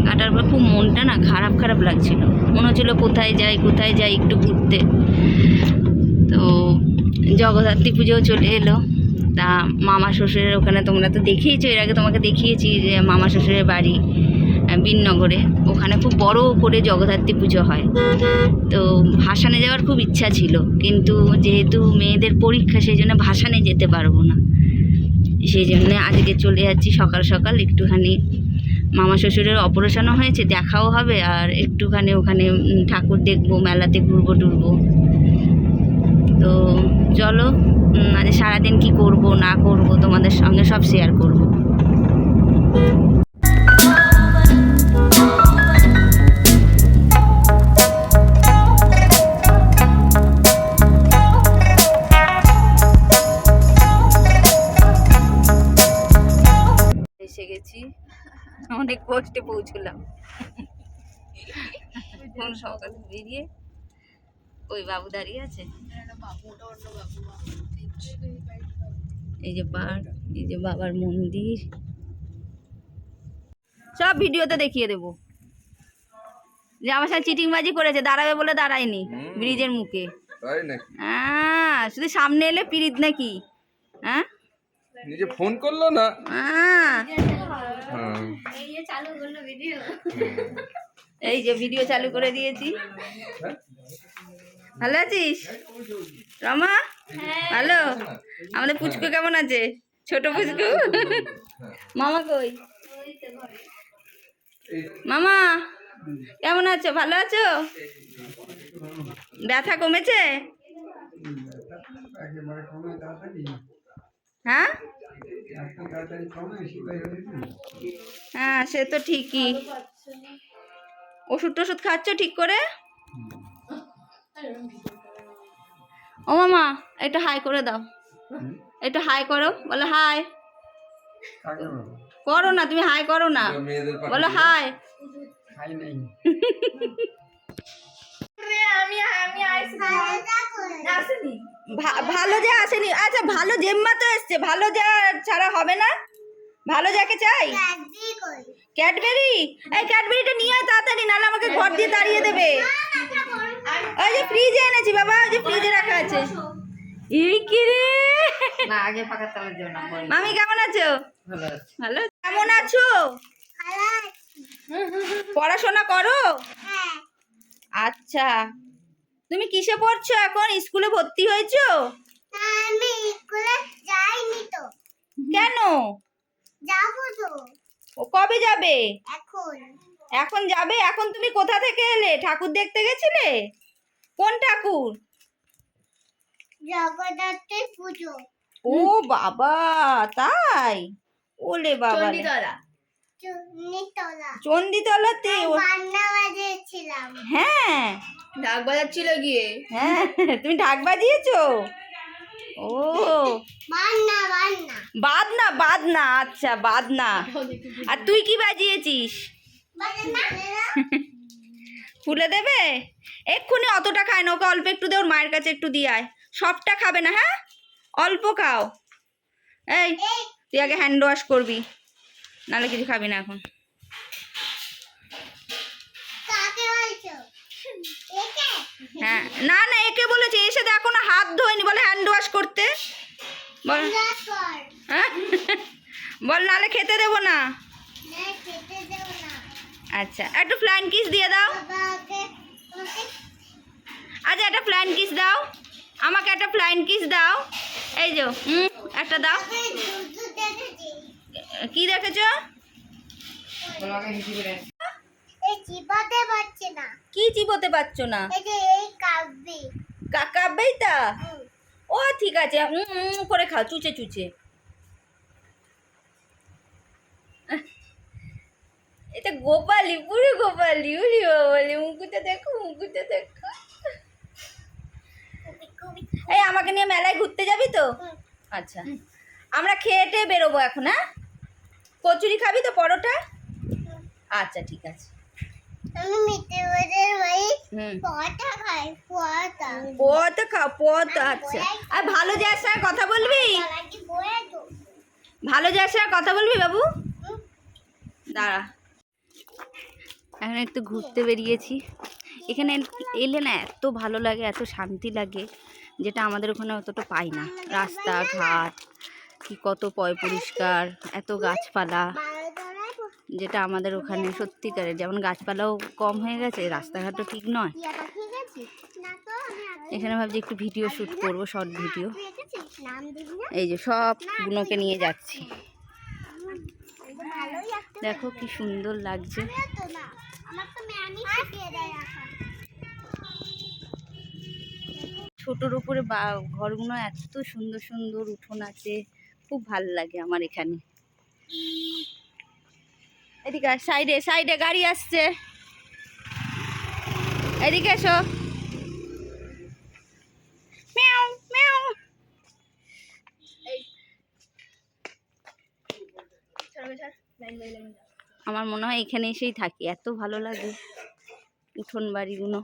কাটার পর খুব মনটা না খারাপ খারাপ লাগছিল, মনে হচ্ছিলো কোথায় যাই একটু ঘুরতে। তো জগদ্ধাত্রী পুজোও চলে এলো। তা মামা শ্বশুরের ওখানে তোমরা তো দেখিয়েছো, এর আগে তোমাকে দেখিয়েছি যে মামা শ্বশুরের বাড়ি বিননগরে, ওখানে খুব বড় করে জগদ্ধাত্রী পুজো হয়। তো ভাসানে যাওয়ার খুব ইচ্ছা ছিল, কিন্তু যেহেতু মেয়েদের পরীক্ষা সেই জন্য ভাসানে যেতে পারবো না। সেই জন্য আজকে চলে যাচ্ছি সকাল সকাল, একটুখানি মামা শ্বশুরের অপারেশনও হয়েছে, দেখাও হবে, আর একটুখানি ওখানে ঠাকুর দেখবো, মেলাতে ঘুরবো টুরবো। তো চলো আজ সারাদিন কি করব না করব তোমাদের সঙ্গে সব শেয়ার করব। এসে গেছি, অনেক কষ্টে পৌঁছলাম। সকালে বেরিয়ে ওই বাবু দাঁড়িয়ে আছে, এই যে পার্ক, এই যে বাবার মন্দির, সব ভিডিওতে দেখিয়ে দেবো। যে আমার সাথে চিটিংবাজি করেছে, দাঁড়াবে বলে দাঁড়ায়নি ব্রিজের মুখে। হ্যাঁ, শুধু সামনে এলে পিরিত নাকি? হ্যাঁ, নিজে ফোন করলো না। এই যে ভিডিও চালু করে দিয়েছি। ভালো আছিস রমা? ভালো। আমাদের পুচকু কেমন আছে? ছোট পুচকু। মামা কই? মামা কেমন আছো? ভালো আছো? ব্যথা কমেছে? হ্যাঁ হ্যাঁ, সে তো ঠিকই। ওষুধ টষুধ খাচ্ছ ঠিক করে? ও মামা একটু হাই করে দাও, একটু হাই করো, বলো হাই করো না, তুমি হাই করো না, বলো হাই। ভালো যা আসেনি। আচ্ছা, ভালো জেম্মা তো এসছে, ভালো যা ছাড়া হবে না। ভালো যাকে চাই। ক্যাডবেরি, এই ক্যাডবেরিটা নিয়ে আয় তাড়াতাড়ি, নাহলে আমাকে ঘর দিয়ে তাড়িয়ে দেবে। ওই যে ফ্রিজে এনেছি বাবা, ওই যে ফ্রিজে রাখা আছে। এই কি রে, না আগে ফাঁকা তালে দিও না। মামি কেমন আছো? ভালো আছি। ভালো, কেমন আছো? ভালো আছি। পড়াশোনা করো? হ্যাঁ। আচ্ছা, তুমি কিসে পড়ছো এখন? স্কুলে ভর্তি হয়েছো? আমি স্কুলে যাইনি তো। কেন? যাবো তো। ও কবে যাবে? এখন। এখন যাবে? এখন তুমি কোথা থেকে এলে? ঠাকুর দেখতে গেছিলে? কোন ঠাকুর? জগদ্ধাত্রী পুজো। ও বাবা, তাই? ওলে বাবা, চণ্ডীতলা। চণ্ডীতলাতে বাজনা বাজিয়েছিলাম। হ্যাঁ, ঢাক বাজাচ্ছিল গিয়ে। হ্যাঁ, তুমি ঢাক বাজিয়েছো? ও বাজনা বাজনা বাজনা বাজনা, আচ্ছা বাজনা। আর তুই কি বাজিয়েছিস? ফুলে দেবে এক্ষুনি। অতটা খায় না, ওকে অল্প একটু দে, ওর মায়ের কাছে একটু দিয়ে আয়। সবটা খাবে না, হ্যাঁ অল্প খাও। এই তুই আগে হ্যান্ড ওয়াশ করবি, নাহলে কিছু খাবি না এখন। হ্যাঁ, না না, একে বলেছে এসে দেখো না হাত ধোয়নি, বলে হ্যান্ড ওয়াশ করতে। বল হ্যাঁ, বল নাহলে খেতে দেবো না। আচ্ছা, একটু ফ্লাইং কিস দিয়ে দাও। আচ্ছা, একটা ফ্লাইং কিস দাও আমাকে, একটা ফ্লাইং কিস দাও। এই যে একটা দাও। কি দেখেছো? কি চিবোতে পারছো না? কাব্যইটা? ও ঠিক আছে, করে খাও, চুচে চুচে। এটা গোপালি, পুরো গোপালি। উরি বাবালি, মুকুটটা দেখো, মুকুটটা দেখো। এই আমাকে নিয়ে মেলায় ঘুরতে যাবি তো? আচ্ছা, আমরা খেয়ে বেরোবো এখন। হ্যাঁ, কচুরি খাবি তো, পরোটা? আচ্ছা ঠিক আছে। আমি মিঠে বড়ের ভাই পরোটা খাই, পরোটা খাও, পরোটা। আচ্ছা, আর ভালো যার সঙ্গে কথা বলবি, ভালো যার সঙ্গে কথা বলবি বাবু। দাঁড়া, এখন একটু ঘুরতে বেরিয়েছি। এখানে এলে না এত ভালো লাগে, এত শান্তি লাগে, যেটা আমাদের ওখানে অতটা পাই না। রাস্তাঘাট কি কত পরিষ্কার, এত গাছপালা, যেটা আমাদের ওখানে সত্যিকারের। যেমন গাছপালাও কম হয়ে গেছে, রাস্তাঘাটও ঠিক নয়। এখানে ভাবছি একটু ভিডিও শ্যুট করব, শর্ট ভিডিও। এই যে সব গুলোকে নিয়ে যাচ্ছি, দেখো কি সুন্দর লাগছে। ছোটোর উপরে ঘরগুলো এত সুন্দর সুন্দর উঠোন আছে, খুব ভালো লাগে আমার এখানে। এদিকে সাইডে সাইডে গাড়ি আসছে, এদিকে এসো। মিয়াও মিয়াও। আমার মনে হয় এখানে এসেই থাকি, এত ভালো লাগে উঠোন বাড়িগুলো।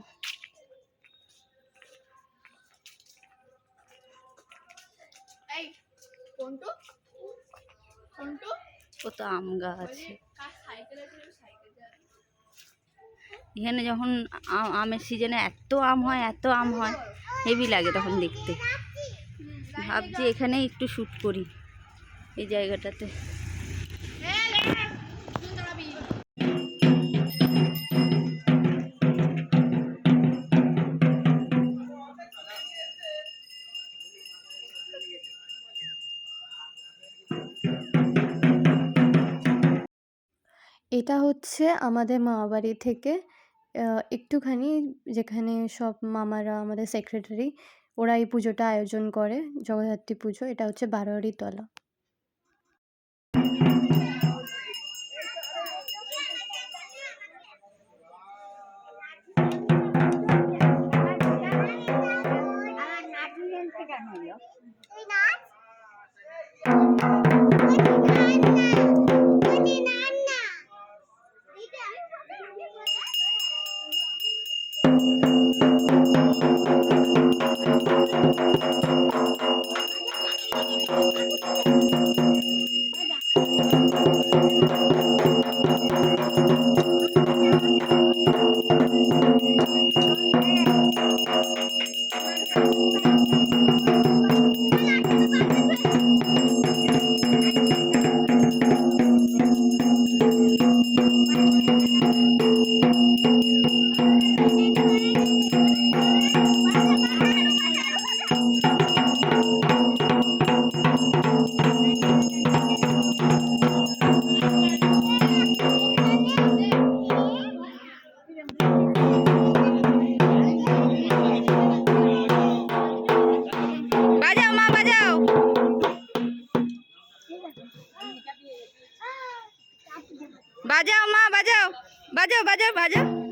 কত আম গাছ এখানে। যখন আমের সিজনে এত আম হয়, এত আম হয়, হেভি লাগে তখন দেখতে। ভাবছি এখানে একটু শ্যুট করি, এই জায়গাটাতে। এটা হচ্ছে আমাদের মামাবাড়ি থেকে একটুখানি, যেখানে সব মামারা, আমাদের সেক্রেটারি, ওরা এই পুজোটা আয়োজন করে, জগদ্ধাত্রী পুজো। এটা হচ্ছে বারোয়ারি তলা। বাজাও মা, বাজাও। বাজাও মা, বাজাও, বাজাও বাজাও বাজাও।